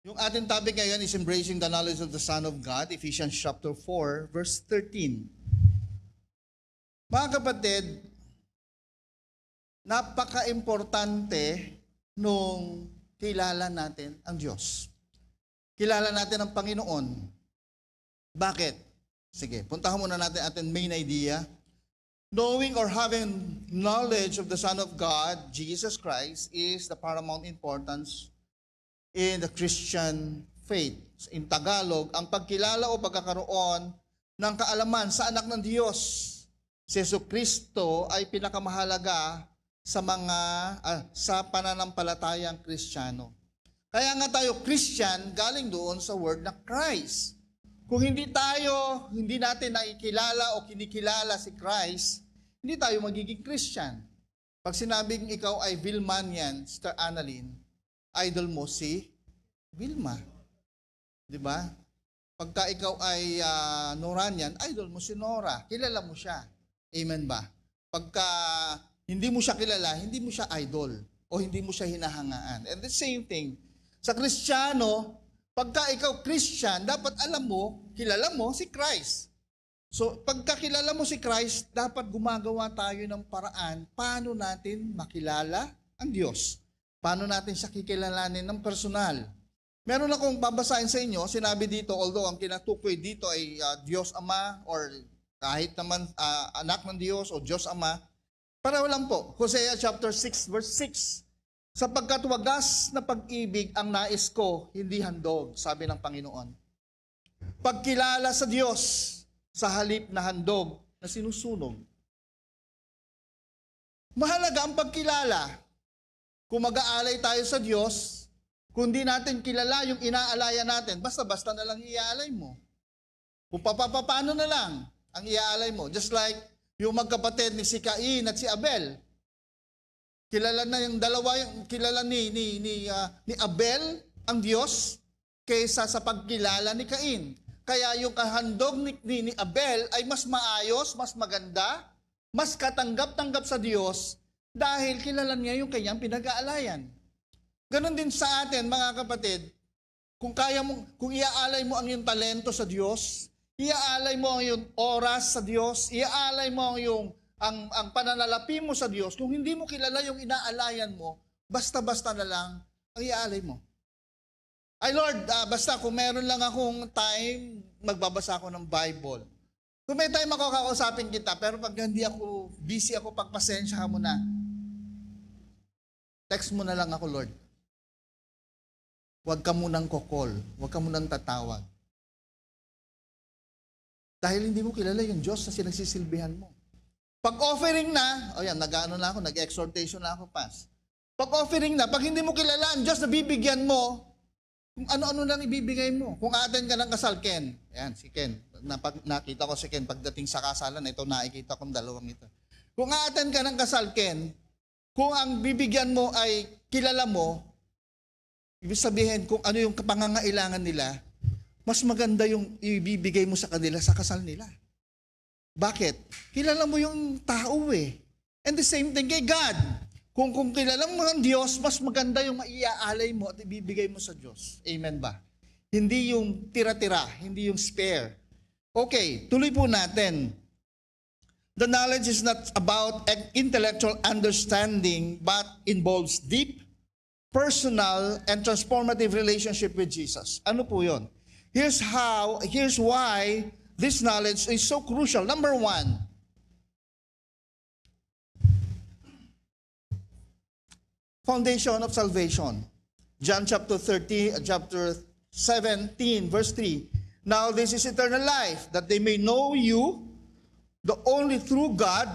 Yung ating topic ngayon is Embracing the Knowledge of the Son of God, Ephesians chapter 4, verse 13. Mga kapatid, napaka-importante nung kilala natin ang Diyos. Kilala natin ang Panginoon. Bakit? Sige, puntahan muna natin ating main idea. Knowing or having knowledge of the Son of God, Jesus Christ, is the paramount importance in the Christian faith. In Tagalog, ang pagkilala o pagkakaroon ng kaalaman sa anak ng Diyos, si Jesucristo, ay pinakamahalaga sa pananampalatayang Kristiyano. Kaya nga tayo Christian, galing doon sa word na Christ. Kung hindi natin nakikilala o kinikilala si Christ, hindi tayo magiging Christian. Pag sinabing ikaw ay Vilmanian, Sister Annalyn, idol mo si Vilma. Di ba? Pagka ikaw ay Noranian, idol mo si Nora. Kilala mo siya. Amen ba? Pagka hindi mo siya kilala, hindi mo siya idol o hindi mo siya hinahangaan. And the same thing, sa Kristiyano, pagka ikaw Christian, dapat alam mo, kilala mo si Christ. So, pagka kilala mo si Christ, dapat gumagawa tayo ng paraan paano natin makilala ang Diyos. Paano natin siya kikilalanin ng personal? Meron akong babasahin sa inyo, sinabi dito, although ang kinatukoy dito ay Diyos Ama or kahit naman anak ng Diyos o Diyos Ama, pareho lang po. Hosea chapter 6 verse 6. Sapagkat wagas na pag-ibig ang nais ko, hindi handog, sabi ng Panginoon. Pagkilala sa Diyos sa halip na handog na sinusunog. Mahalaga ang pagkilala. Kung mag-aalay tayo sa Diyos, kung di natin kilala yung inaalaya natin, basta-basta na lang iaalay mo. Kung paano na lang ang iaalay mo. Just like yung magkapatid ni si Cain at si Abel. Kilala na yung dalawa, kilala ni Abel ang Diyos kaysa sa pagkilala ni Cain. Kaya yung kahandog ni Abel ay mas maayos, mas maganda, mas katanggap-tanggap sa Diyos dahil kilala niya yung kanyang pinag-aalayan. Ganon din sa atin, mga kapatid, kung iaalay mo ang iyong talento sa Diyos, iaalay mo ang iyong oras sa Diyos, iaalay mo ang pananalapi mo sa Diyos, kung hindi mo kilala yung inaalayan mo, basta-basta na lang ang iaalay mo. Ay Lord, basta kung meron lang akong time, magbabasa ako ng Bible. Kung may time ako, kakausapin kita, pero pag hindi ako, busy ako, pagpasensya ka mo na. Text mo na lang ako, Lord. Huwag ka munang kokol, huwag ka munang tatawag. Dahil hindi mo kilala yung Diyos na sinagsisilbihan mo. Pag-offering na, nag-exhortation na ako, Pas. Pag-offering na, pag hindi mo kilala ang Diyos na bibigyan mo, kung ano-ano lang ibibigay mo. Kung aaten ka ng kasal, Ken. Ayan, si Ken. Nakita ko si Ken pagdating sa kasalan, ito nakikita kong dalawang ito. Kung aaten ka ng kasal, Ken, kung ang bibigyan mo ay kilala mo, ibig sabihin kung ano yung pangangailangan nila, mas maganda yung ibibigay mo sa kanila sa kasal nila. Bakit? Kilala mo yung tao eh. And the same thing kay God. Kung kilala mo ang Diyos, mas maganda yung maiaalay mo at ibibigay mo sa Diyos. Amen ba? Hindi yung tira-tira, hindi yung spare. Okay, tuloy po natin. The knowledge is not about intellectual understanding but involves deep, personal, and transformative relationship with Jesus. Ano po yun? Here's why this knowledge is so crucial. Number one, foundation of salvation. John chapter 17, verse 3. Now this is eternal life, that they may know you, the only true God,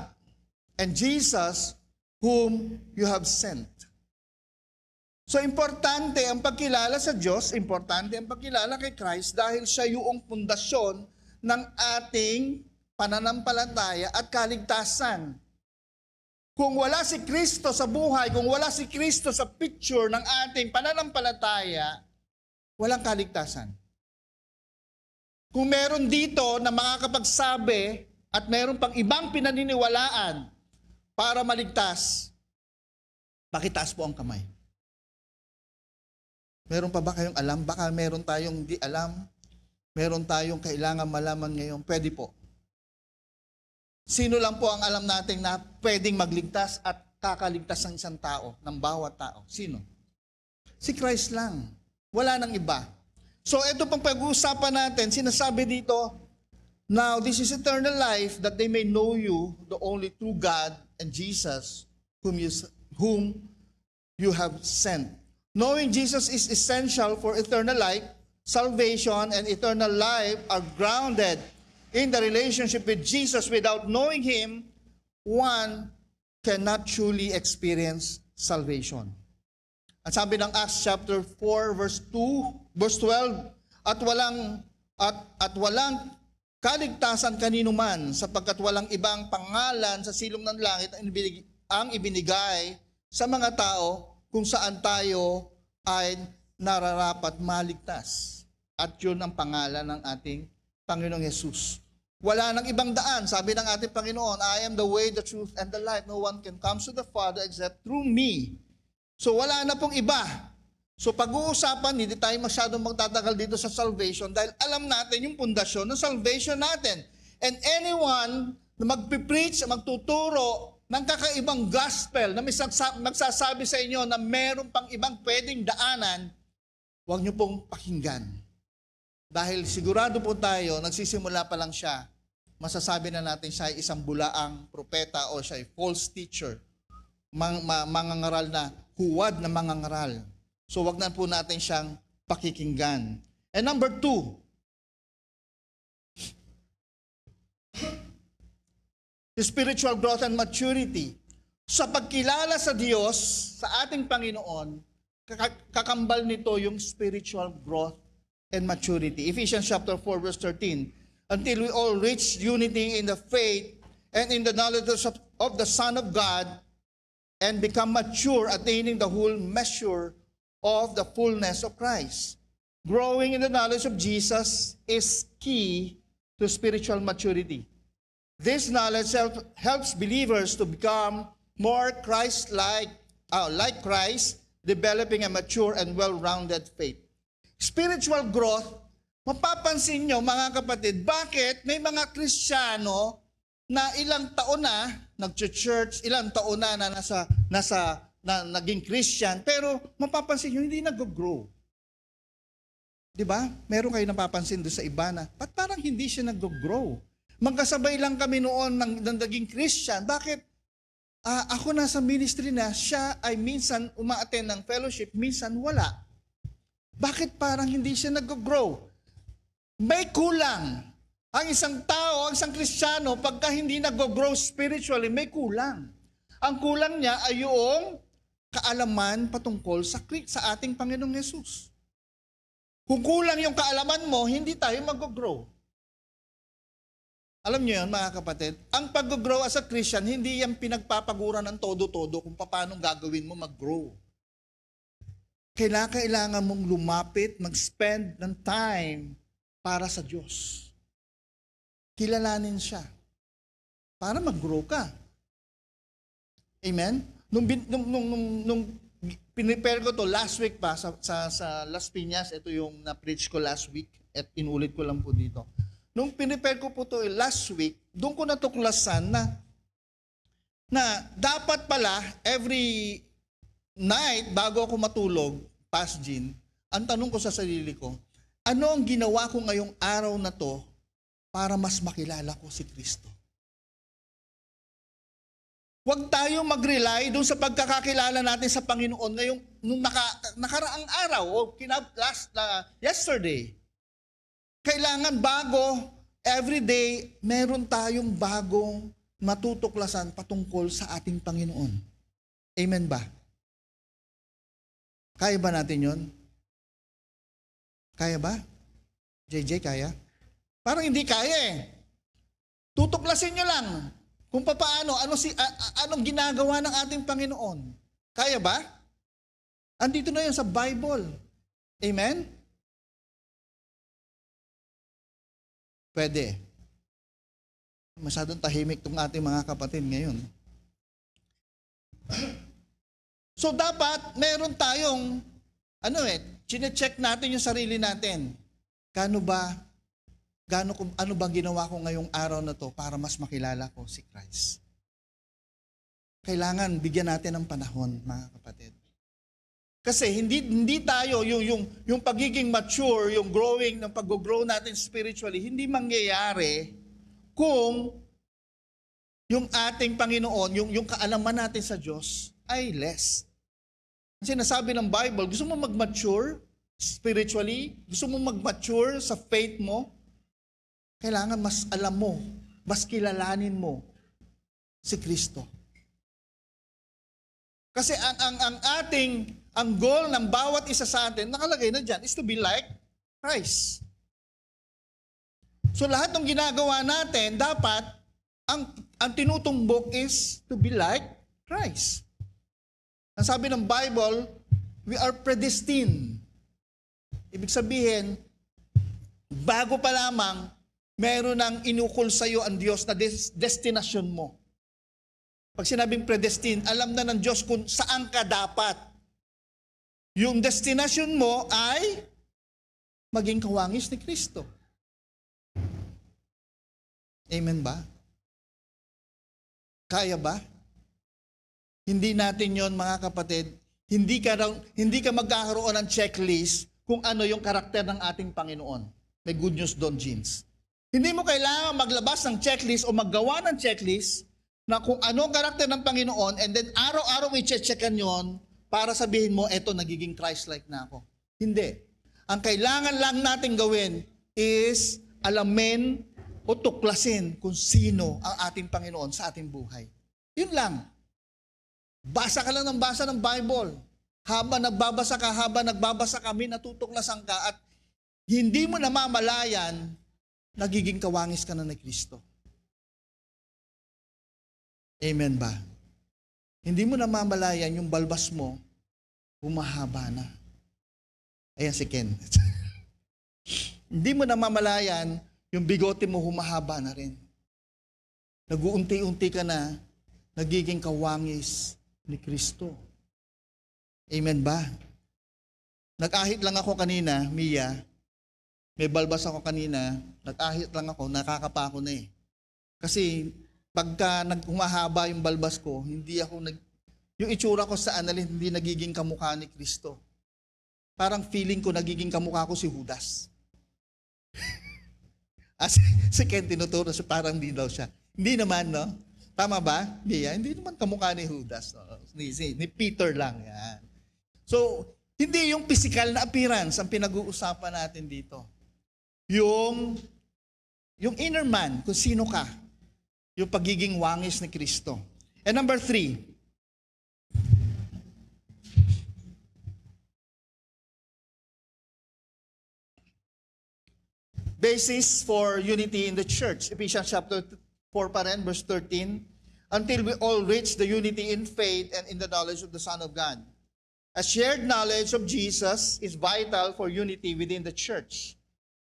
and Jesus, whom you have sent. So, importante ang pagkilala sa Diyos, importante ang pagkilala kay Christ dahil siya yung pundasyon ng ating pananampalataya at kaligtasan. Kung wala si Kristo sa buhay, kung wala si Kristo sa picture ng ating pananampalataya, walang kaligtasan. Kung meron dito na makakapagsabi at meron pang ibang pinaniniwalaan para maligtas, pakitaas po ang kamay. Meron pa ba kayong alam? Baka meron tayong di alam. Meron tayong kailangan malaman ngayon. Pwede po. Sino lang po ang alam natin na pwedeng magligtas at kakaligtas ng isang tao, ng bawat tao? Sino? Si Christ lang. Wala nang iba. So ito pang pag-uusapan natin, sinasabi dito, now this is eternal life, that they may know you, the only true God, and Jesus, whom you have sent. Knowing Jesus is essential for eternal life, salvation and eternal life are grounded in the relationship with Jesus. Without knowing Him, one cannot truly experience salvation. At sabi ng Acts chapter 4 verse 12, at walang kaligtasan kanino man, sapagkat walang ibang pangalan sa silong ng langit ang ibinigay sa mga tao kung saan tayo ay nararapat maligtas. At yun ang pangalan ng ating Panginoong Yesus. Wala nang ibang daan. Sabi ng ating Panginoon, I am the way, the truth, and the life. No one can come to the Father except through me. So wala na pong iba. So pag-uusapan, hindi tayo masyadong magtatagal dito sa salvation dahil alam natin yung pundasyon ng salvation natin. And anyone na magpipreach, magtuturo ng kakaibang gospel na magsasabi sa inyo na meron pang ibang pwedeng daanan, huwag niyo pong pakinggan. Dahil sigurado po tayo, nagsisimula pa lang siya, masasabi na natin siya ay isang bulaang propeta o siya ay false teacher, mangangaral na, huwad na mangangaral. So wag na po natin siyang pakikinggan. And number 2, spiritual growth and maturity. Sa pagkilala sa Diyos, sa ating Panginoon, kakambal nito yung spiritual growth and maturity. Ephesians chapter 4 verse 13, until we all reach unity in the faith and in the knowledge of the Son of God and become mature, attaining the whole measure of the fullness of Christ. Growing in the knowledge of Jesus is key to spiritual maturity. This knowledge helps believers to become more Christ-like, like Christ, developing a mature and well-rounded faith. Spiritual growth, mapapansin nyo mga kapatid, bakit may mga Kristiyano na ilang taon na nag-church, ilang taon na naging Christian, pero mapapansin nyo hindi nag-grow. Diba? Meron kayo napapansin doon sa iba na, ba't parang hindi siya nag-grow? Magkasabay lang kami noon ng naging Christian. Bakit? Ako nasa ministry na, siya ay minsan uma-attend ng fellowship, minsan wala. Bakit parang hindi siya nag-grow? May kulang. Ang isang tao, ang isang Kristiyano, pagka hindi nag-grow spiritually, may kulang. Ang kulang niya ay yung kaalaman patungkol sa ating Panginoong Yesus. Kung kulang yung kaalaman mo, hindi tayo mag-grow. Alam niyo yun, mga kapatid, ang pag-grow as a Christian, hindi yan pinagpapaguran ng todo-todo kung paano gagawin mo mag-grow. Kailangan mong lumapit, mag-spend ng time para sa Diyos. Kilalanin siya para mag-grow ka. Amen? Nung pinipare ko to last week pa sa Las Piñas, ito yung na-preach ko last week at inulit ko lang po dito. Nung pinipare ko po to last week, doon ko natuklasan na dapat pala every night bago ako matulog, Pastor Jean, ang tanong ko sa sarili ko, ano ang ginawa ko ngayong araw na to para mas makilala ko si Kristo? Huwag tayo mag-rely doon sa pagkakakilala natin sa Panginoon ngayong nung nakaraang araw o yesterday. Kailangan bago, everyday, meron tayong bagong matutuklasan patungkol sa ating Panginoon. Amen ba? Kaya ba natin yon? Kaya ba? JJ, kaya? Parang hindi kaya eh. Tutuklasin nyo lang kung paano, anong ginagawa ng ating Panginoon. Kaya ba? Andito na yun sa Bible. Amen? Pwede. Masyadong tahimik itong ating mga kapatid ngayon. So dapat meron tayong chine-check natin yung sarili natin. Ano ba ginawa ko ngayong araw na to para mas makilala ko si Christ? Kailangan bigyan natin ng panahon, mga kapatid. Kasi hindi tayo, yung pagiging mature, yung growing, ng pag-grow natin spiritually, hindi mangyayari kung yung ating Panginoon, yung kaalaman natin sa Diyos ay less. Kasi nasabi ng Bible, gusto mo mag-mature spiritually, gusto mo mag-mature sa faith mo, kailangan mas alam mo, mas kilalanin mo si Kristo. Kasi ang goal ng bawat isa sa atin, nakalagay na dyan, is to be like Christ. So lahat ng ginagawa natin, dapat, ang tinutumbok is to be like Christ. Ang sabi ng Bible, we are predestined. Ibig sabihin, bago pa lamang, meron ng inukol sa iyo ang Diyos na destinasyon mo. Pag sinabing predestined, alam na ng Diyos kung saan ka dapat. Yung destinasyon mo ay maging kawangis ni Kristo. Amen ba? Kaya ba? Hindi natin yon, mga kapatid. Hindi ka magkakaroon ng checklist kung ano yung karakter ng ating Panginoon. May good news doon, Jeans. Hindi mo kailangan maglabas ng checklist o maggawa ng checklist na kung ano ang karakter ng Panginoon and then araw-araw i-checkan yon para sabihin mo, eto, nagiging Christ-like na ako. Hindi. Ang kailangan lang natin gawin is alamin o tuklasin kung sino ang ating Panginoon sa ating buhay. Yun lang. Basa ka lang ng basa ng Bible. Habang nagbabasa kami, natutuklasan ka at hindi mo namamalayan, nagiging kawangis ka na ni Kristo. Amen ba? Hindi mo namamalayan yung balbas mo, humahaba na. Ayan si Ken. Hindi mo namamalayan yung bigote mo humahaba na rin. Nag-uunti-unti ka na, nagiging kawangis ni Kristo. Amen ba? Nag-ahit lang ako kanina, Mia. May balbas ako kanina, nag-ahit lang ako, nakakapa ako na eh. Kasi pagka humahaba yung balbas ko, yung itsura ko sa analin, hindi nagiging kamukha ni Kristo. Parang feeling ko nagiging kamukha ko si Judas. Si Ken tinuturo siya, parang hindi daw siya. Hindi naman, no? Tama ba? Hindi naman kamukha ni Judas. No? Ni Peter lang. Yan. So, hindi yung physical na appearance ang pinag-uusapan natin dito. Yung inner man, kung sino ka. Yung pagiging wangis ni Kristo. And number 3, basis for unity in the church. Ephesians chapter 4 pa rin, verse 13. Until we all reach the unity in faith and in the knowledge of the Son of God. A shared knowledge of Jesus is vital for unity within the church.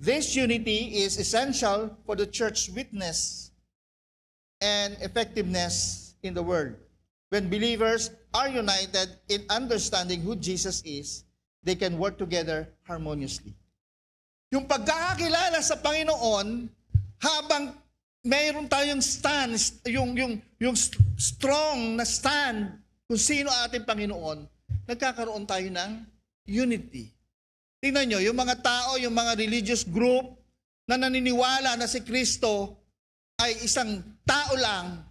This unity is essential for the church's witness and effectiveness in the world. When believers are united in understanding who Jesus is, they can work together harmoniously. Yung pagkakakilala sa Panginoon, habang mayroon tayong stand, yung strong na stand kung sino ating Panginoon, nagkakaroon tayo ng unity. Tingnan nyo, yung mga tao, yung mga religious group na naniniwala na si Kristo ay isang tao lang,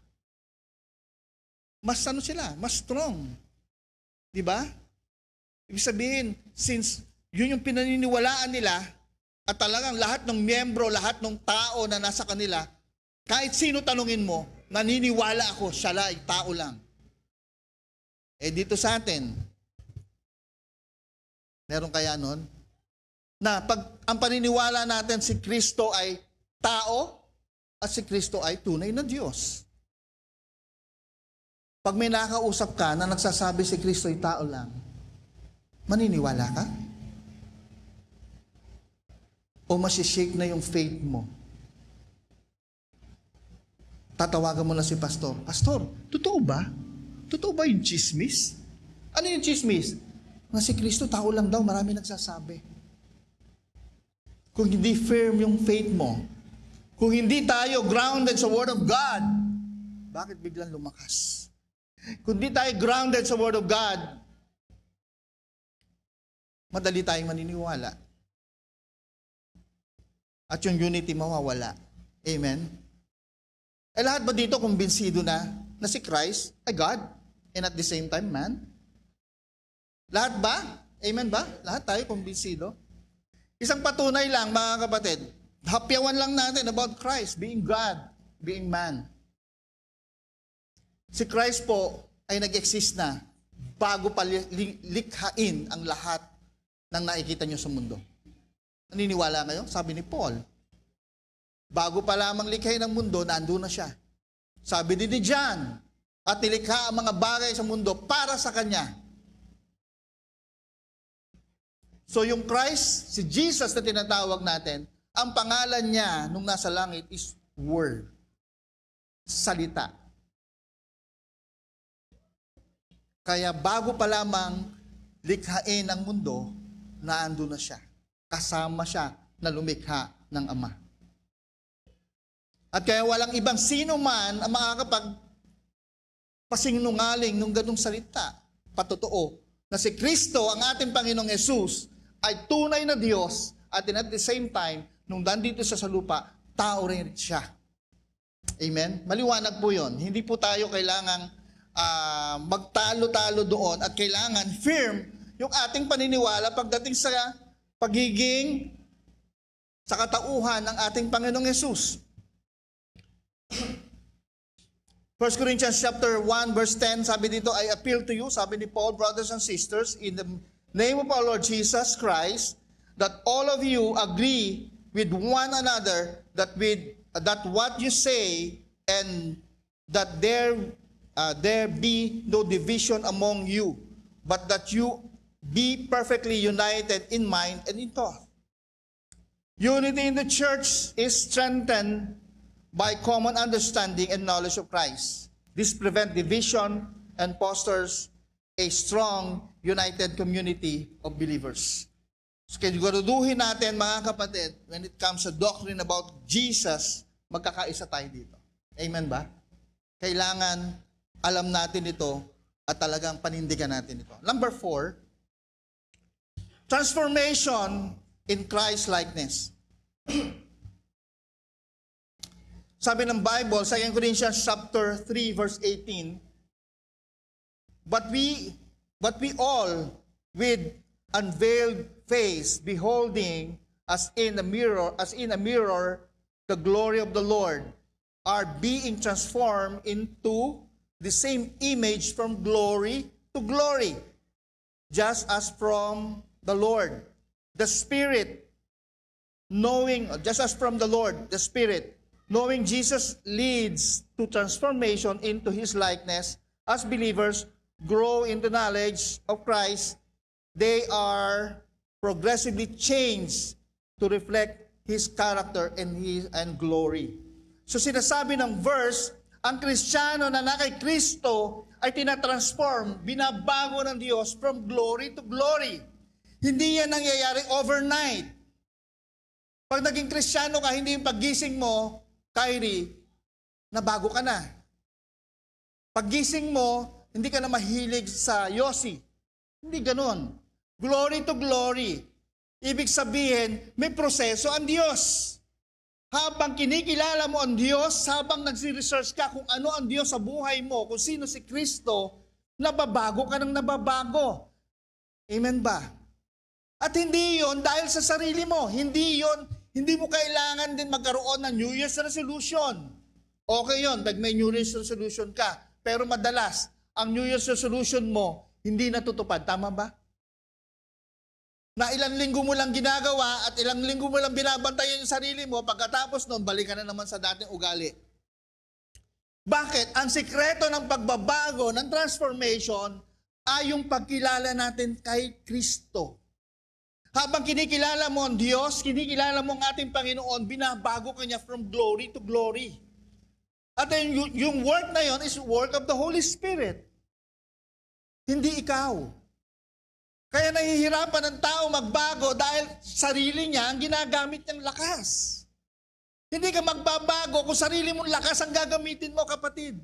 mas mas strong. Di ba? Ibig sabihin, since yun yung pinaniniwalaan nila, at talagang lahat ng miyembro, lahat ng tao na nasa kanila, kahit sino tanungin mo, naniniwala ako, siya lang, tao lang. Dito sa atin, meron kaya nun? Na pag ang paniniwala natin si Kristo ay tao, at si Kristo ay tunay na Diyos. Pag may nakausap ka na nagsasabi si Kristo ay tao lang, maniniwala ka? O masishake na yung faith mo? Tatawagan mo na si pastor, Pastor, totoo ba? Totoo ba yung chismis? Ano yung chismis? na si Kristo tao lang daw, marami nagsasabi. Kung hindi firm yung faith mo, kung hindi tayo grounded sa Word of God, bakit biglang lumakas? Kung hindi tayo grounded sa Word of God, madali tayong maniniwala. At yung unity mawawala. Amen? Eh lahat ba dito kumbinsido na si Christ ay God and at the same time man? Lahat ba? Amen ba? Lahat tayo kumbinsido? Isang patunay lang mga kapatid, hapyawan lang natin about Christ being God, being man. Si Christ po ay nag-exist na bago pa likhain ang lahat ng nakikita nyo sa mundo. Naniniwala kayo? Sabi ni Paul, bago pa lamang likhain ang mundo, nandun na siya. Sabi din ni John, at nilikha ang mga bagay sa mundo para sa Kanya. So yung Christ, si Jesus na tinatawag natin, ang pangalan niya nung nasa langit is Word. Salita. Kaya bago pa lamang likhain ang mundo, naandun na siya. Kasama siya na lumikha ng Ama. At kaya walang ibang sino man ang makakapag pasinungaling nung ganung salita. Patotoo na si Kristo, ang ating Panginoong Yesus, ay tunay na Diyos at at the same time, nung nandito siya sa lupa, tao rin siya. Amen? Maliwanag po yun. Hindi po tayo kailangang magtalo-talo doon at kailangan firm yung ating paniniwala pagdating sa pagiging sa katauhan ng ating Panginoong Yesus. 1 Corinthians chapter 1 verse 10, sabi dito, I appeal to you, sabi ni Paul, brothers and sisters, in the name of our Lord Jesus Christ, that all of you agree with one another that what you say and that there be no division among you, but that you be perfectly united in mind and in thought. Unity in the church is strengthened by common understanding and knowledge of Christ. This prevents division and fosters a strong, united community of believers. So, siguraduhin natin mga kapatid, when it comes to doctrine about Jesus, magkakaisa tayo dito. Amen ba? Kailangan alam natin ito at talagang panindigan natin ito. Number 4, transformation in Christ-likeness. Sabi ng Bible, 2 Corinthians chapter 3 verse 18, But we all with unveiled face beholding as in a mirror the glory of the Lord are being transformed into the same image from glory to glory, just as from the Lord. The Spirit, just as from the Lord, the Spirit, knowing Jesus leads to transformation into His likeness, as believers grow in the knowledge of Christ, they are progressively changed to reflect His character and glory. So sinasabi ng verse, ang Kristiyano na kay Kristo ay tinatransform, binabago ng Diyos from glory to glory. Hindi yan nangyayari overnight. Pag naging Kristiyano ka, hindi yung paggising mo, Kyrie, nabago ka na. Paggising mo, hindi ka na mahilig sa yosi. Hindi ganun. Glory to glory. Ibig sabihin, may proseso ang Diyos. Habang kinikilala mo ang Diyos, habang nagsi-research ka kung ano ang Diyos sa buhay mo, kung sino si Kristo, nababago ka ng nababago. Amen ba? At hindi yon dahil sa sarili mo. Hindi mo kailangan din magkaroon ng New Year's resolution. Okay yon, pag may New Year's resolution ka. Pero madalas, ang New Year's resolution mo, hindi natutupad. Tama ba? Na ilang linggo mo lang ginagawa at ilang linggo mo lang binabantayan yung sarili mo, pagkatapos nun, balikan na naman sa dating ugali. Bakit? Ang sikreto ng pagbabago, ng transformation, ay yung pagkilala natin kay Kristo. Habang kinikilala mo ang Diyos, kinikilala mo ang ating Panginoon, binabago ka niya from glory to glory. At yung work na yon is work of the Holy Spirit. Hindi ikaw. Kaya nahihirapan ang tao magbago dahil sarili niya ang ginagamit niyang lakas. Hindi ka magbabago kung sarili mong lakas ang gagamitin mo, kapatid.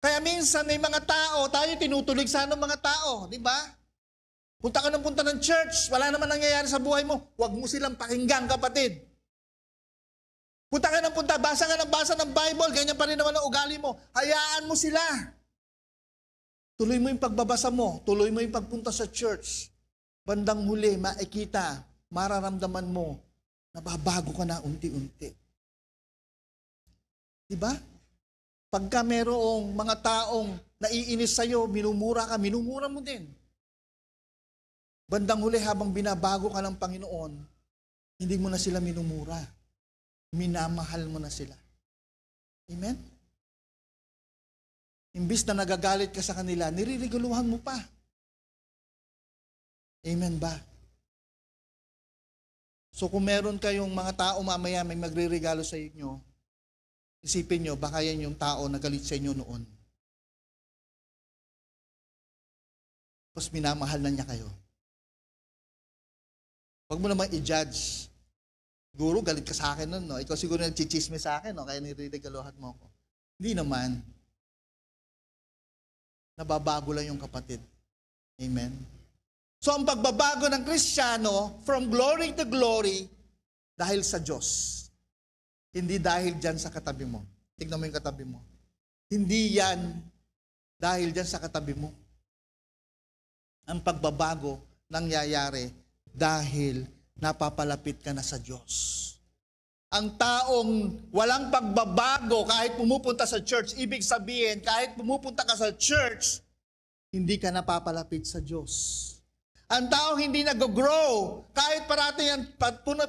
Kaya minsan may mga tao, tayo tinutulig sana ng mga tao, di ba? Punta ka ng punta ng church, wala naman nangyayari sa buhay mo, huwag mo silang pakinggan, kapatid. Punta ka ng punta, basa ng Bible, ganyan pa rin naman ang ugali mo, hayaan mo sila. Tuloy mo yung pagbabasa mo, tuloy mo yung pagpunta sa church. Bandang huli, makikita, mararamdaman mo, nababago ka na unti-unti. Diba? Pagka merong mga taong naiinis sa'yo, minumura ka, minumura mo din. Bandang huli, habang binabago ka ng Panginoon, hindi mo na sila minumura. Minamahal mo na sila. Amen? Imbis na nagagalit ka sa kanila, nirireguluhan mo pa. Amen ba? So kung meron kayong mga tao mamaya may magre-regalo sa inyo, isipin nyo, baka yan yung tao na galit sa inyo noon. Tapos minamahal na niya kayo. Huwag mo naman i-judge. Siguro galit ka sa akin nun, no? Ikaw siguro nagchichisme sa akin, no? Kaya niriregaluhan mo ako. Hindi naman. Nababago lang yung kapatid. Amen? So ang pagbabago ng Kristiyano, from glory to glory, dahil sa Diyos. Hindi dahil dyan sa katabi mo. Tignan mo yung katabi mo. Hindi yan dahil dyan sa katabi mo. Ang pagbabago nangyayari dahil napapalapit ka na sa Diyos. Ang taong walang pagbabago kahit pumupunta sa church, ibig sabihin, kahit pumupunta ka sa church, hindi ka napapalapit sa Diyos. Ang taong hindi nag-grow, kahit parati yan,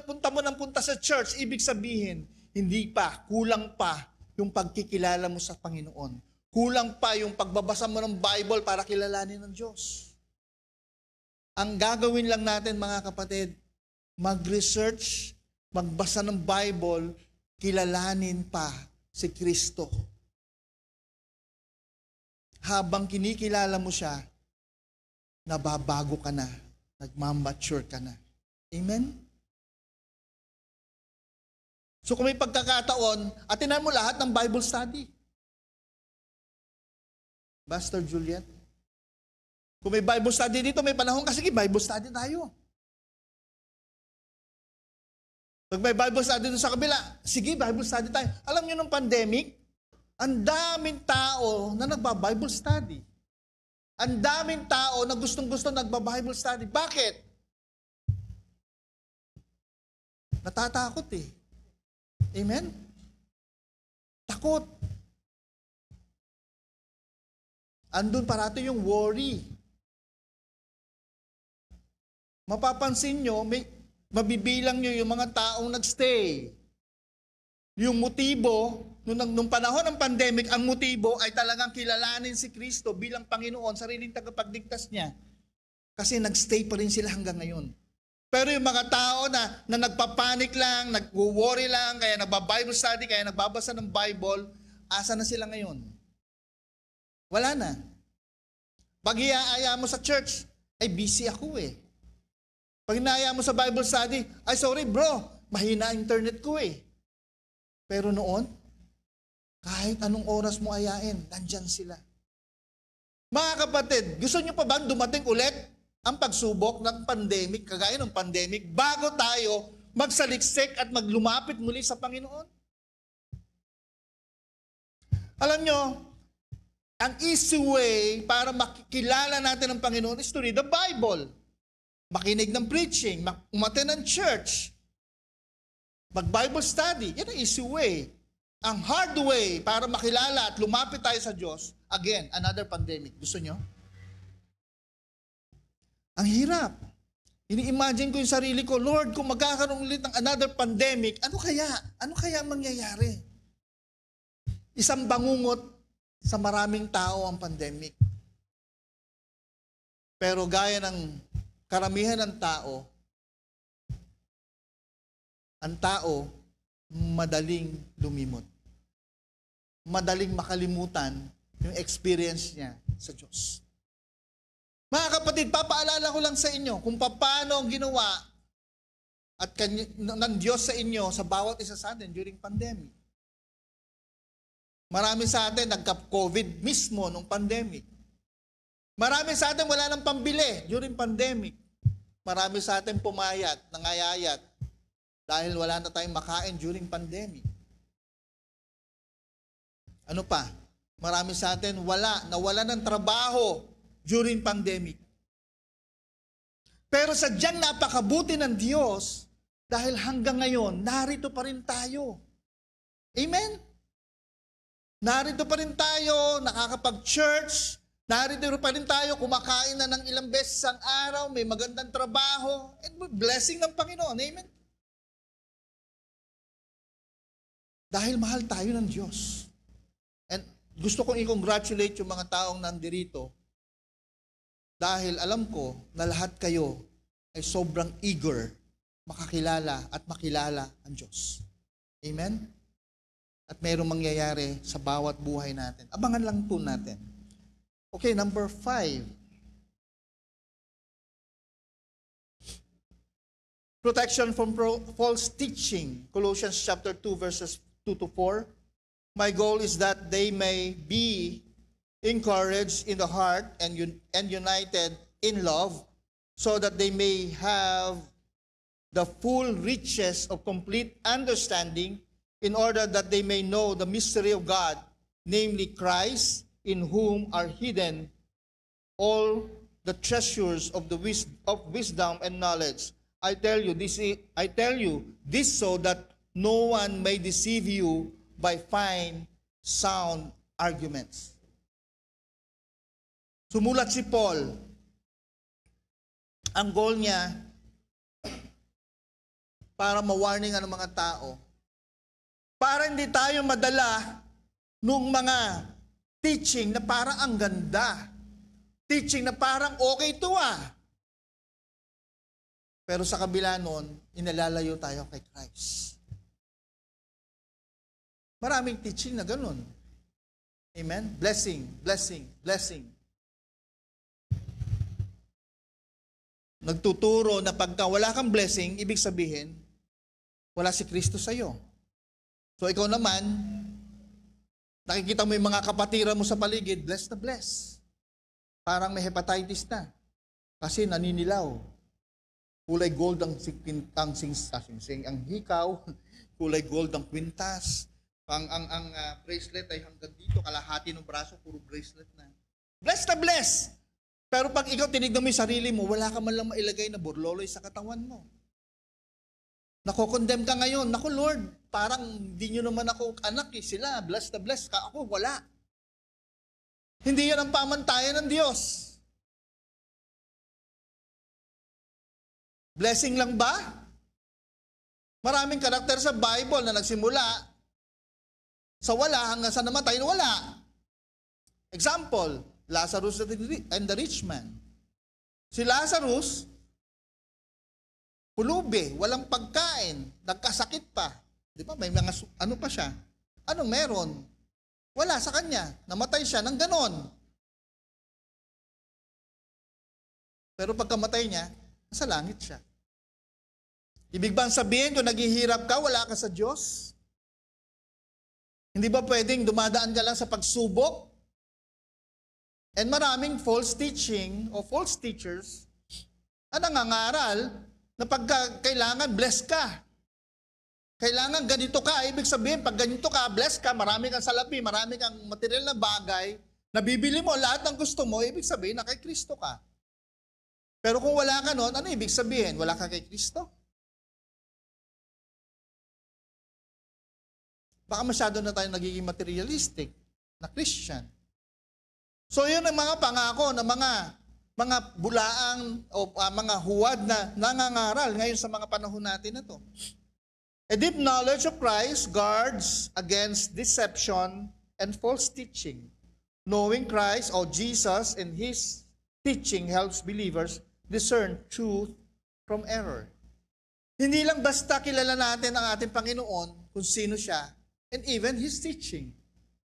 punta mo ng punta sa church, ibig sabihin, hindi pa, kulang pa yung pagkikilala mo sa Panginoon. Kulang pa yung pagbabasa mo ng Bible para kilalanin ng Diyos. Ang gagawin lang natin, mga kapatid, mag-research, magbasa ng Bible, kilalanin pa si Kristo. Habang kinikilala mo siya, nababago ka na, nagmamature ka na. Amen? So kung may pagkakataon, atinan mo lahat ng Bible study. Pastor Juliet, kung may Bible study dito, may panahon ka, sige, Bible study tayo. Pag may Bible study doon sa kabila, sige, Bible study tayo. Alam niyo nung pandemic, ang daming tao na nagba-Bible study. Ang daming tao na gustong-gusto nagba-Bible study. Bakit? Natatakot eh. Amen? Takot. Andun parati yung worry. Mapapansin nyo, mabibilang nyo yung mga taong nagstay. Yung motibo, nung panahon ng pandemic, ang motibo ay talagang kilalanin si Kristo bilang Panginoon, sariling tagapagligtas niya. Kasi nagstay pa rin sila hanggang ngayon. Pero yung mga tao na nagpapanik lang, nag-worry lang, kaya nagba-Bible study, kaya nagbabasa ng Bible, asa na sila ngayon? Wala na. Pag iaaya mo sa church, ay busy ako eh. Pag inaaya mo sa Bible study, ay sorry bro, mahina internet ko eh. Pero noon, kahit anong oras mo ayain, nandyan sila. Mga kapatid, gusto nyo pa ba dumating ulit ang pagsubok ng pandemic, kagaya ng pandemic, bago tayo magsaliksik at maglumapit muli sa Panginoon? Alam nyo, ang easy way para makikilala natin ang Panginoon is to read the Bible. Makinig ng preaching, umattend ng church, mag-Bible study. Yan ang easy way. Ang hard way para makilala at lumapit tayo sa Diyos, again, another pandemic. Gusto nyo? Ang hirap. Ini-imagine ko yung sarili ko, Lord, kung magkakaroon ulit ng another pandemic, ano kaya? Ano kaya mangyayari? Isang bangungot sa maraming tao ang pandemic. Pero gaya ng karamihan ng tao, ang tao, madaling lumimot. Madaling makalimutan yung experience niya sa Diyos. Mga kapatid, papaalala ko lang sa inyo kung paano ang ginawa at ng Diyos sa inyo sa bawat isa sa atin during pandemic. Marami sa atin nagka-COVID mismo nung pandemic. Marami sa atin wala nang pambili during pandemic. Marami sa atin pumayat, nangayayat dahil wala na tayong makain during pandemic. Ano pa? Marami sa atin nawala ng trabaho during pandemic. Pero sadyang napakabuti ng Diyos dahil hanggang ngayon, narito pa rin tayo. Amen? Narito pa rin tayo, nakakapag-church, narito pa rin tayo, kumakain na ng ilang beses ang araw, may magandang trabaho, and blessing ng Panginoon. Amen? Dahil mahal tayo ng Diyos. And gusto kong i-congratulate yung mga taong nandirito dahil alam ko na lahat kayo ay sobrang eager makakilala at makilala ang Diyos. Amen? At mayroong mangyayari sa bawat buhay natin. Abangan lang po natin. Okay, number 5. Protection from false teaching. Colossians chapter 2 verses 2 to 4. My goal is that they may be encouraged in the heart and united in love, so that they may have the full riches of complete understanding, in order that they may know the mystery of God, namely Christ, in whom are hidden all the treasures of wisdom and knowledge. I tell you this so that no one may deceive you by fine, sound arguments. Sumulat si Paul. Ang goal niya para ma-warning ang mga tao, para hindi tayo madala nung mga teaching na parang ang ganda. Teaching na parang okay to Pero sa kabila nun, inalalayo tayo kay Christ. Maraming teaching na ganun. Amen? Blessing, blessing, blessing. Nagtuturo na pagka wala kang blessing, ibig sabihin, wala si Kristo sa iyo. So ikaw naman, nakikita mo yung mga kapatiran mo sa paligid, bless na bless. Parang may hepatitis na. Kasi naninilaw. Kulay gold ang hikaw, kulay gold ang kwintas. Ang bracelet ay hanggang dito, kalahati ng braso, puro bracelet na. Bless na bless! Pero pag ikaw tinignan mo yung sarili mo, wala ka man lang mailagay na burloloy sa katawan mo. Nako-condemn ka ngayon. Naku Lord, parang hindi nyo naman ako anak sila. Bless na bless ka. Ako, wala. Hindi yan ang pamantayan ng Diyos. Blessing lang ba? Maraming karakter sa Bible na nagsimula sa wala hanggang sa namatay na wala. Example, Lazarus and the rich man. Si Lazarus, pulubi, walang pagkain, nagkasakit pa. Di ba? May mga, ano pa siya? Anong meron? Wala sa kanya. Namatay siya ng ganon. Pero pagkamatay niya, nasa langit siya. Ibig bang sabihin, kung naghihirap ka, wala ka sa Diyos? Hindi ba pwedeng dumadaan ka lang sa pagsubok? And maraming false teaching o false teachers na nangangaral na pagka kailangan bless ka. Kailangan ganito ka. Ibig sabihin, pag ganito ka, bless ka, marami kang salapi, marami kang material na bagay, nabibili mo lahat ng gusto mo, ibig sabihin na kay Kristo ka. Pero kung wala ka nun, ano ibig sabihin? Wala ka kay Kristo? Baka masyado na tayo nagiging materialistic na Christian. So yun ang mga pangako ng mga bulaang o mga huwad na nangangaral ngayon sa mga panahon natin na to. A deep knowledge of Christ guards against deception and false teaching. Knowing Christ or Jesus and His teaching helps believers discern truth from error. Hindi lang basta kilala natin ang ating Panginoon kung sino siya and even His teaching.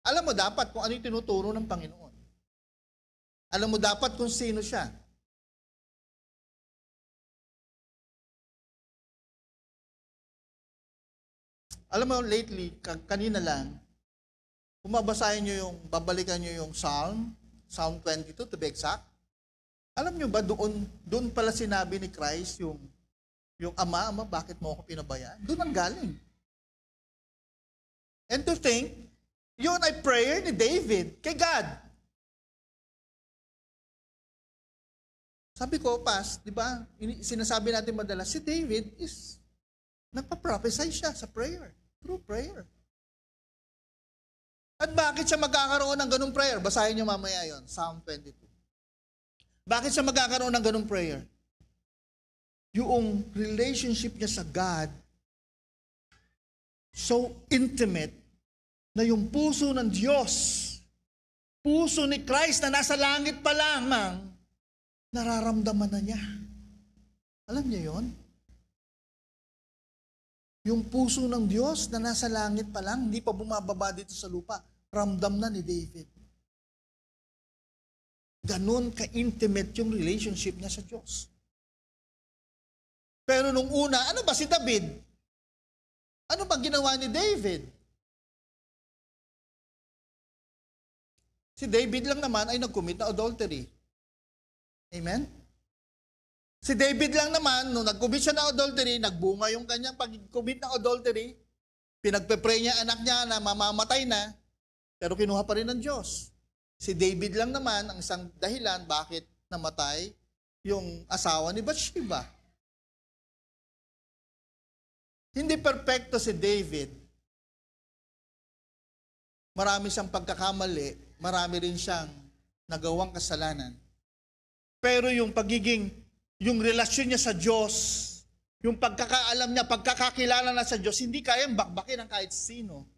Alam mo dapat kung ano yung tinuturo ng Panginoon. Alam mo dapat kung sino siya. Alam mo, lately, kanina lang, kung babasahin nyo babalikan nyo yung Psalm 22 to be exact, alam nyo ba, doon pala sinabi ni Christ yung Ama, bakit mo ako pinabayaan? Doon ang galing. And to think, yun ay prayer ni David kay God. Sabi ko, di ba, sinasabi natin madalas, si David is, nagpa-prophesy siya sa prayer, through prayer. At bakit siya magkakaroon ng ganung prayer? Basahin niyo mamaya yon, Psalm 22. Bakit siya magkakaroon ng ganung prayer? Yung relationship niya sa God, so intimate, na yung puso ng Diyos, puso ni Christ na nasa langit pa lamang, nararamdaman na niya. Alam niyo yon? Yung puso ng Diyos na nasa langit pa lang, hindi pa bumababa dito sa lupa, ramdam na ni David. Ganon ka-intimate yung relationship niya sa Diyos. Pero nung una, ano ba si David? Ano ba ginawa ni David? Si David lang naman ay nag-commit na adultery. Amen? Si David lang naman, nung nag-commit siya na adultery, nagbunga yung kanyang pag-commit na adultery, pinagpe-pray niya anak niya na mamamatay na, pero kinuha pa rin ng Diyos. Si David lang naman ang isang dahilan bakit namatay yung asawa ni Bathsheba. Hindi perpekto si David. Marami siyang pagkakamali, marami rin siyang nagawang kasalanan. Pero yung yung relasyon niya sa Diyos, yung pagkakaalam niya, pagkakakilala na sa Diyos, hindi kayang bakbakin ng kahit sino.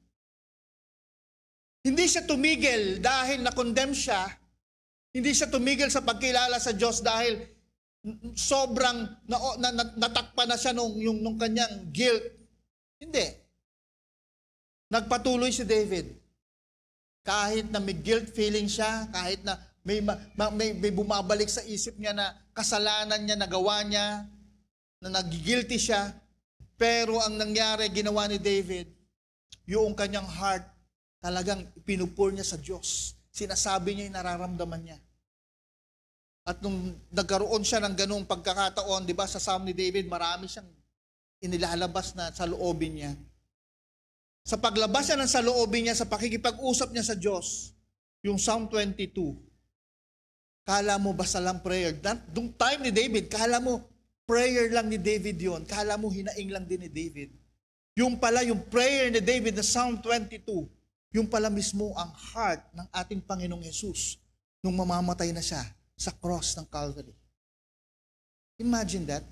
Hindi siya tumigil dahil na-condemn siya. Hindi siya tumigil sa pagkilala sa Diyos dahil sobrang natakpan na siya nung kanyang guilt. Hindi. Nagpatuloy si David. Kahit na may guilt feeling siya, kahit na may bumabalik sa isip niya na kasalanan niya, nagawa niya, na nagigilty siya. Pero ang nangyari, ginawa ni David, yung kanyang heart, talagang pinupur niya sa Diyos. Sinasabi niya yung nararamdaman niya. At nung nagkaroon siya ng ganung pagkakataon, di ba, sa Psalm ni David, marami siyang inilalabas na sa loobin niya. Sa paglabas niya ng sa loobin niya, sa pakikipag-usap niya sa Diyos, yung Psalm 22, kala mo basta lang prayer? Dung time ni David, kala mo prayer lang ni David yon, kala mo hinaing lang din ni David. Yung pala, yung prayer ni David na Psalm 22, yung pala mismo ang heart ng ating Panginoong Jesus nung mamamatay na siya sa cross ng Calvary. Imagine that.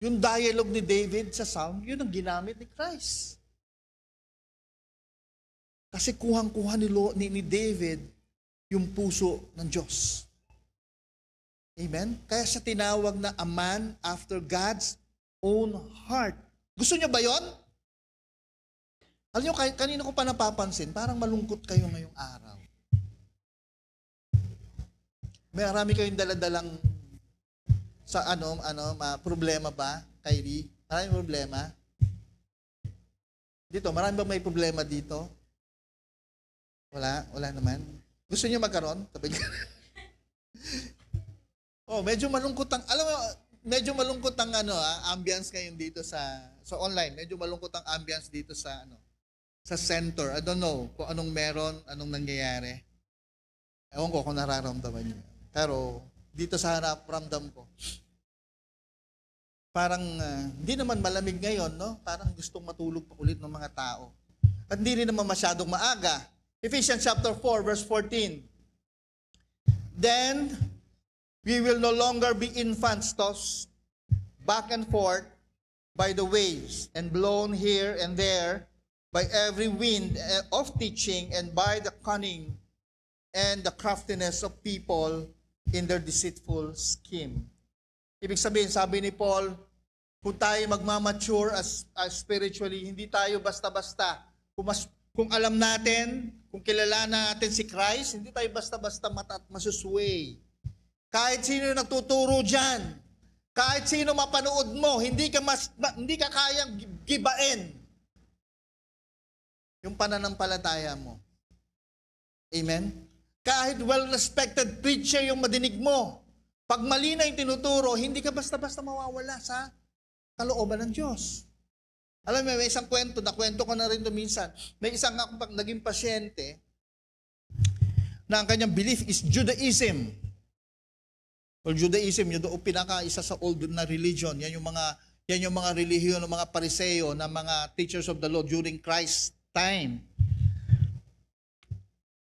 Yung dialogue ni David sa Psalm, yun ang ginamit ni Christ. Kasi kuhang-kuha ni David yung puso ng Diyos. Amen? Kaya siya tinawag na a man after God's own heart. Gusto niyo ba yon? Alam niyo, kanina ko pa napapansin, parang malungkot kayo ngayong araw. Marami kayong daladalang sa problema ba, Kyrie? Maraming problema? Dito, marami ba may problema dito? Wala naman. Gusto niyo magkaroon? Medyo malungkot ang ambience ngayon dito sa online. Medyo malungkot ang ambience dito sa center. I don't know kung anong meron, anong nangyayari. Ewan ko kung nararamdaman niyo. Pero dito sa harap, ramdam ko. Parang hindi naman malamig ngayon, no? Parang gustong matulog pa ulit ng mga tao. At hindi rin naman masyadong maaga. Ephesians chapter 4, verse 14. Then, we will no longer be infants tossed back and forth by the waves and blown here and there by every wind of teaching and by the cunning and the craftiness of people in their deceitful scheme. Ibig sabihin, sabi ni Paul, kung tayo magmamature as spiritually, hindi tayo basta-basta. Kung alam natin, kung kilala natin si Christ, hindi tayo basta-basta masusway. Kahit sino nagtuturo dyan, kahit sino mapanood mo, hindi ka kayang gibain. yung pananampalataya mo. Amen? Kahit well-respected preacher yung madinig mo, pag mali na yung tinuturo, hindi ka basta-basta mawawala sa kalooban ng Diyos. Alam mo, may isang kwento, nakwento ko na rin ito minsan. May isang naging pasyente na ang kanyang belief is Judaism. Well, Judaism, yun doon pinaka-isa sa old na religion. Yan yung mga relihiyon ng mga Pariseo, na mga teachers of the law during Christ's time.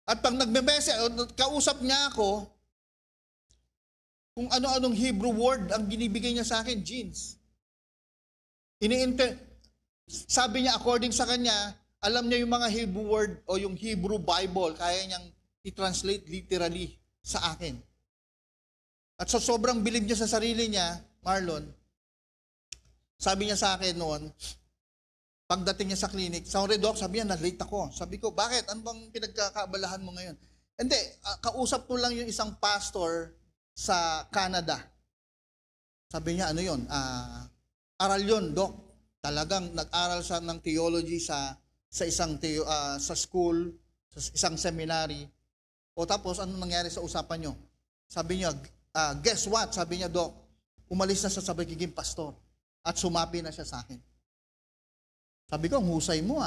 At pag kausap niya ako, kung ano-anong Hebrew word ang binibigay niya sa akin, jeans. Sabi niya, according sa kanya, alam niya yung mga Hebrew word o yung Hebrew Bible, kaya niyang i-translate literally sa akin. At so sobrang bilib niya sa sarili niya, Marlon, sabi niya sa akin noon, pagdating niya sa clinic, sorry doc, sabi niya, na-late ako. Sabi ko, bakit? Ano bang pinagkakaabalahan mo ngayon? Hindi, kausap ko lang yung isang pastor sa Canada. Sabi niya, ano yun? Aral yun, doc. Talagang nag-aral siya ng theology sa school, sa isang seminary. O tapos, ano nangyari sa usapan niyo? Sabi niya, guess what? Sabi niya, doc, umalis na siya sa pagiging pastor at sumapi na siya sa akin. Sabi ko, ang husay mo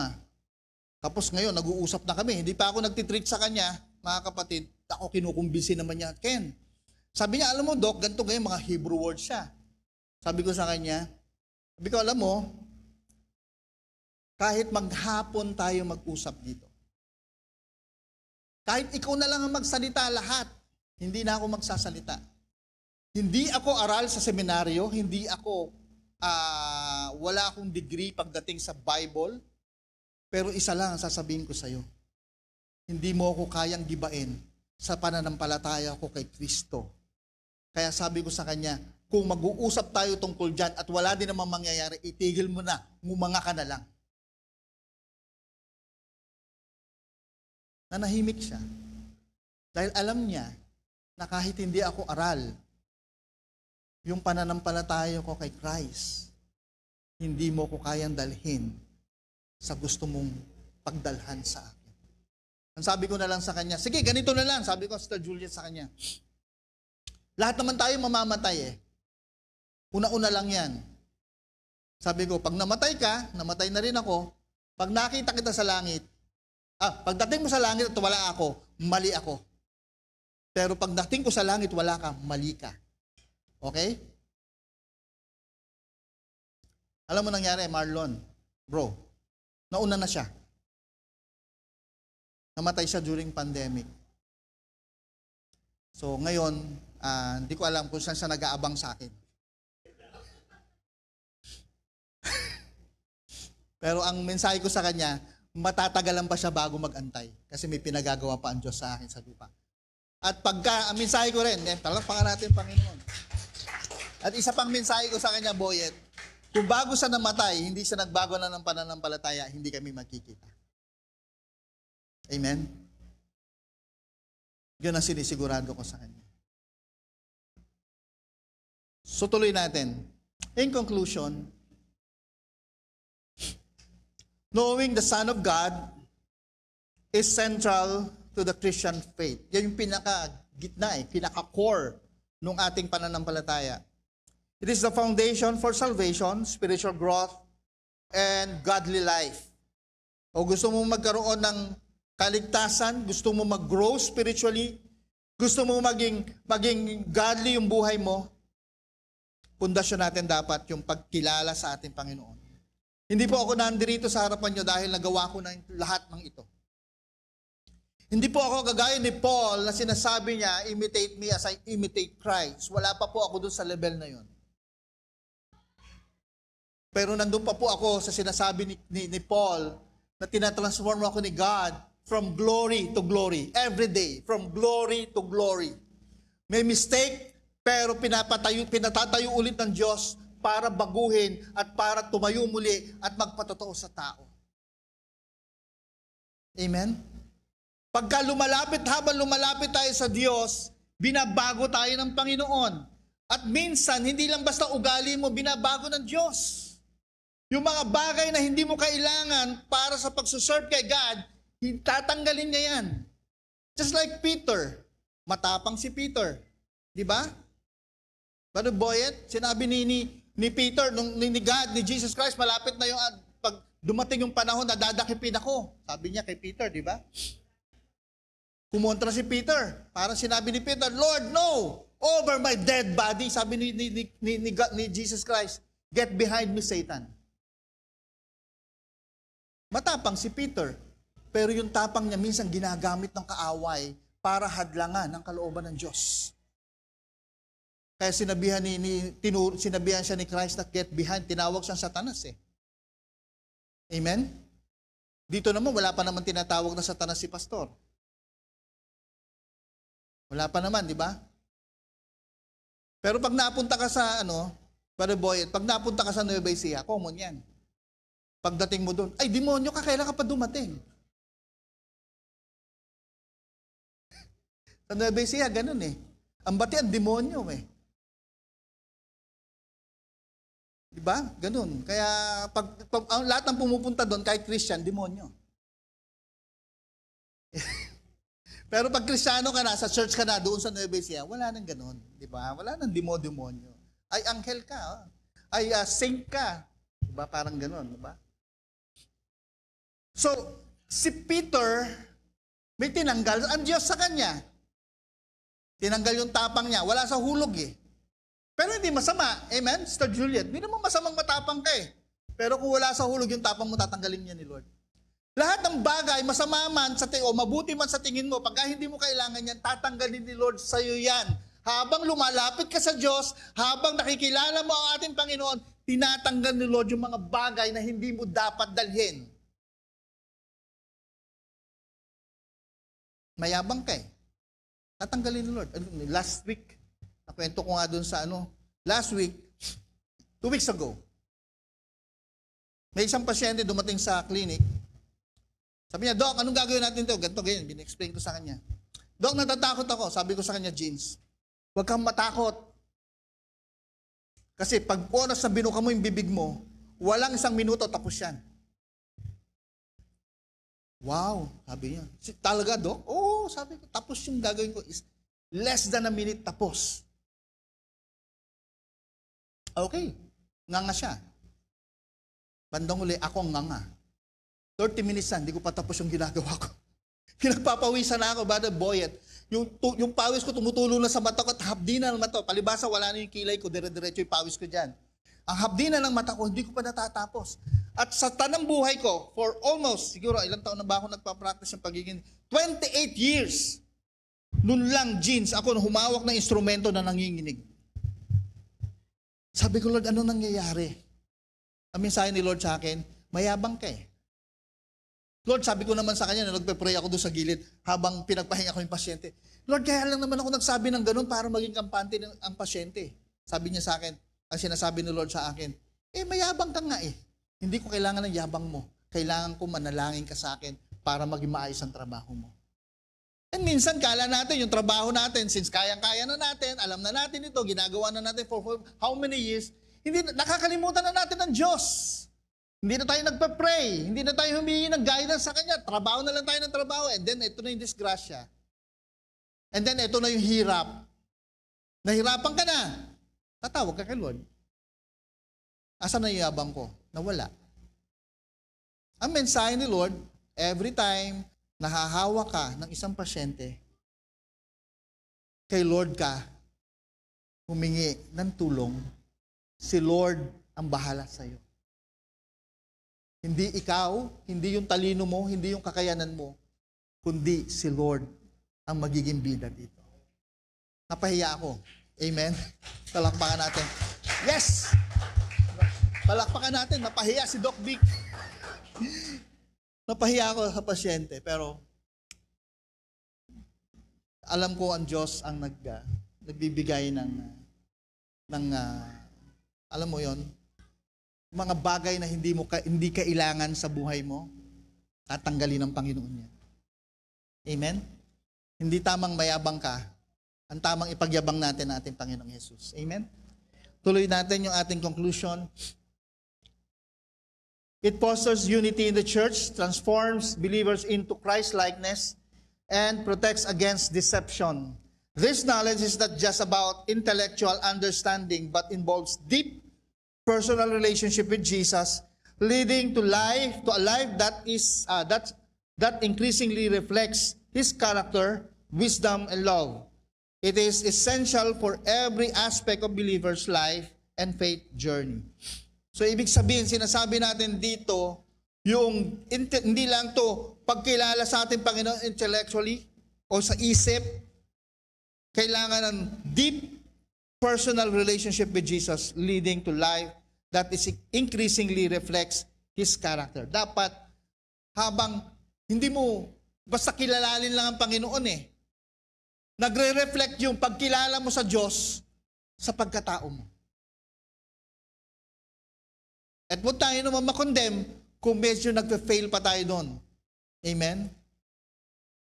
Tapos ngayon, nag-uusap na kami. Hindi pa ako nagtitreat sa kanya, mga kapatid. Ako kinukumbinsi naman niya, Ken. Sabi niya, alam mo, doc, ganito ngayon mga Hebrew words siya. Sabi ko sa kanya, alam mo, kahit maghapon tayo mag-usap dito. Kahit ikaw na lang ang magsalita lahat, hindi na ako magsasalita. Hindi ako aral sa seminaryo, hindi ako, wala akong degree pagdating sa Bible, pero isa lang ang sasabihin ko sa iyo. Hindi mo ako kayang gibain sa pananampalataya ko kay Kristo. Kaya sabi ko sa kanya, kung mag-uusap tayo tungkol dyan at wala din namang mangyayari, itigil mo na, ngumanga ka na lang. Nanahimik siya. Dahil alam niya na kahit hindi ako aral, yung pananampalataya ko kay Christ, hindi mo ko kayang dalhin sa gusto mong pagdalhan sa akin. Ang sabi ko na lang sa kanya, sige, ganito na lang, sabi ko sa Juliet sa kanya, lahat naman tayo mamamatay Una-una lang yan. Sabi ko, pag namatay ka, namatay na rin ako, pag nakita kita sa langit, pagdating mo sa langit at wala ako, mali ako. Pero pag dating ko sa langit, wala ka, mali ka. Okay? Alam mo nangyari, Marlon, bro, nauna na siya. Namatay siya during pandemic. So ngayon, hindi ko alam kung saan siya nag-aabang sa akin. Pero ang mensahe ko sa kanya, matatagalan pa siya bago mag-antay. Kasi may pinagagawa pa ang Diyos sa akin sa lupa. At ang mensahe ko rin, talakpakan natin Panginoon. At isa pang mensahe ko sa kanya, Boyet, kung bago siya namatay, hindi siya nagbago na ng pananampalataya, hindi kami magkikita. Amen? Yun ang sinisigurado ko sa kanya. So tuloy natin. In conclusion, knowing the Son of God is central to the Christian faith. Yan yung pinaka-gitna pinaka-core ng ating pananampalataya. It is the foundation for salvation, spiritual growth, and godly life. O gusto mo magkaroon ng kaligtasan, gusto mo mag-grow spiritually, gusto mo maging godly yung buhay mo, pundasyon natin dapat yung pagkilala sa ating Panginoon. Hindi po ako nandirito sa harapan nyo dahil nagawa ko na lahat ng ito. Hindi po ako kagaya ni Paul na sinasabi niya, imitate me as I imitate Christ. Wala pa po ako dun sa level na yon. Pero nandun pa po ako sa sinasabi ni Paul na tinatransform ako ni God from glory to glory. Every day, from glory to glory. May mistake, pero pinatatayo ulit ng Diyos para baguhin at para tumayo muli at magpatotoo sa tao. Amen? Habang lumalapit tayo sa Diyos, binabago tayo ng Panginoon. At minsan, hindi lang basta ugali mo, binabago ng Diyos. Yung mga bagay na hindi mo kailangan para sa pagsuserve kay God, tatanggalin niya yan. Just like Peter. Matapang si Peter. Di ba? Brother Boyet, sinabi ni Peter, ni God, ni Jesus Christ, malapit na yung, pag dumating yung panahon na dadakipin ako. Sabi niya kay Peter, di ba? Kumontra si Peter. Parang sinabi ni Peter, Lord, no! Over my dead body. Sabi ni Jesus Christ, get behind me, Satan. Matapang si Peter. Pero yung tapang niya minsan ginagamit ng kaaway para hadlangan ang kalooban ng Diyos. Kaya sinabihan siya ni Christ na get behind, tinawag siyang Satanas eh. Amen? Dito naman, wala pa naman tinatawag na Satanas si pastor. Wala pa naman, di ba? Pero pag napunta ka sa, Brother Boy, pag napunta ka sa Nueva Ecija, common yan. Pagdating mo doon, ay, demonyo ka, kailan ka pa dumating? Sa Nueva Ecija, ganun eh. Ang batian, demonyo eh. Di ba? Ganun. Kaya, pag lahat ng pumupunta doon, kahit Christian, demonyo. Pero pag Kristiyano ka na, sa church ka na, doon sa Nueva Ecija, wala nang ganun. Di ba? Wala nang demonyo. Ay, anghel ka. Oh. Ay, saint ka. Di ba? Parang ganun. Di ba? So, si Peter, may tinanggal ang Diyos sa kanya. Tinanggal yung tapang niya. Wala sa hulog eh. Pero hindi masama. Amen? Sister Juliet, hindi naman masamang matapang ka eh. Pero kung wala sa hulog yung tapang mo, tatanggalin niya ni Lord. Lahat ng bagay, masama man o mabuti man sa tingin mo, pagka hindi mo kailangan yan, tatanggalin ni Lord sa iyo yan. Habang lumalapit ka sa Diyos, habang nakikilala mo ang ating Panginoon, tinatanggal ni Lord yung mga bagay na hindi mo dapat dalhin. Mayabang ka eh. Tatanggalin ni Lord. Last week, nakwento ko nga dun sa last week, 2 weeks ago, may isang pasyente dumating sa clinic. Sabi niya, Doc, anong gagawin natin ito? Ganito, ganyan. Bin-explain ko sa kanya. Doc, natatakot ako. Sabi ko sa kanya, Jeans, huwag kang matakot. Kasi pag oras na binuka mo yung bibig mo, walang 1 minuto, tapos yan. Wow, sabi niya. Talaga, Doc? Oo, sabi ko. Tapos yung gagawin ko is less than a minute, tapos. Okay, nganga siya. Bandang uli, ako ang nganga. 30 minutes na, hindi ko pa tapos yung ginagawa ko. Pinagpapawisan na ako, Brother Boyet. Yung pawis ko tumutulo na sa mata ko at hapdi na ng mata ko. Palibasa, wala na yung kilay ko, dire-diretso yung pawis ko dyan. Ang hapdi na ng mata ko, hindi ko pa natatapos. At sa tanang buhay ko, for almost, siguro ilang taon na ba ako nagpa-practice ng pagiging, 28 years. Noon lang, Jeans, ako humawak ng instrumento na nanginginig. Sabi ko, Lord, ano nangyayari? Ang mensahe ni Lord sa akin, mayabang ka eh. Lord, sabi ko naman sa kanya na nagpe-pray ako doon sa gilid habang pinagpahinga ko yung pasyente. Lord, kaya lang naman ako nagsabi ng ganun para maging kampante ang pasyente. Sabi niya sa akin, ang sinasabi ni Lord sa akin, mayabang ka nga eh. Hindi ko kailangan ng yabang mo. Kailangan ko manalangin ka sa akin para maging maayos ang trabaho mo. And minsan, kala natin yung trabaho natin, since kayang-kaya na natin, alam na natin ito, ginagawa na natin for how many years, hindi nakakalimutan na natin ng Diyos. Hindi na tayo nagpa-pray. Hindi na tayo humingi ng guidance sa Kanya. Trabaho na lang tayo ng trabaho. And then, ito na yung disgrasya. And then, ito na yung hirap. Nahirapan ka na. Tatawag ka kay Lord. Asan na yung yabang ko? Nawala. Ang mensahe ni Lord, every time nahahawa ka ng isang pasyente, kay Lord ka humingi ng tulong, si Lord ang bahala sa iyo. Hindi ikaw, hindi yung talino mo, hindi yung kakayanan mo, kundi si Lord ang magiging bida dito. Napahiya ako. Amen? Palakpakan natin. Yes! Palakpakan natin. Napahiya si Doc Vic. Napahiya ako sa pasyente, pero alam ko ang Diyos ang nagbibigay ng alam mo yon, mga bagay na hindi kailangan sa buhay mo, tatanggalin ng Panginoon yan. Amen? Hindi tamang mayabang ka, ang tamang ipagyabang natin ating Panginoong Jesus. Amen? Tuloy natin yung ating conclusion. It fosters unity in the church, transforms believers into Christ-likeness, and protects against deception. This knowledge is not just about intellectual understanding, but involves deep personal relationship with Jesus, leading to a life that increasingly reflects His character, wisdom, and love. It is essential for every aspect of believer's life and faith journey. So ibig sabihin, sinasabi natin dito, yung hindi lang to pagkilala sa ating Panginoon intellectually o sa isip, kailangan ng deep personal relationship with Jesus leading to life that is increasingly reflects His character. Dapat habang hindi mo basta kilalalin lang ang Panginoon nagre-reflect yung pagkilala mo sa Diyos sa pagkatao mo. At huwag tayo naman makondemn kung medyo nagpe-fail pa tayo doon. Amen?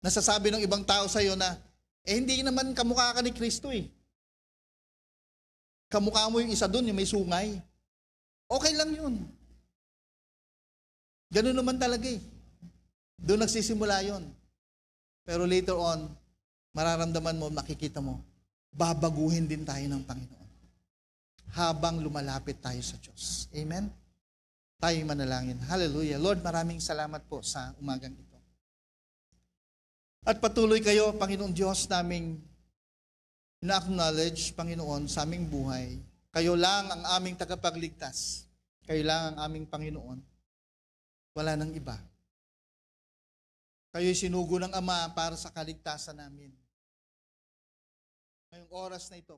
Nasasabi ng ibang tao sa iyo na, hindi naman kamukha ka ni Kristo Kamukha mo yung isa doon, yung may sungay. Okay lang yun. Ganun naman talaga Doon nagsisimula yun. Pero later on, mararamdaman mo, makikita mo, babaguhin din tayo ng Panginoon habang lumalapit tayo sa Diyos. Amen? Tayo manalangin. Hallelujah. Lord, maraming salamat po sa umagang ito. At patuloy kayo, Panginoon Diyos, naming ina-acknowledge, Panginoon, sa aming buhay. Kayo lang ang aming tagapagligtas. Kayo lang ang aming Panginoon. Wala nang iba. Kayo'y sinugo ng Ama para sa kaligtasan namin. Ngayong oras na ito,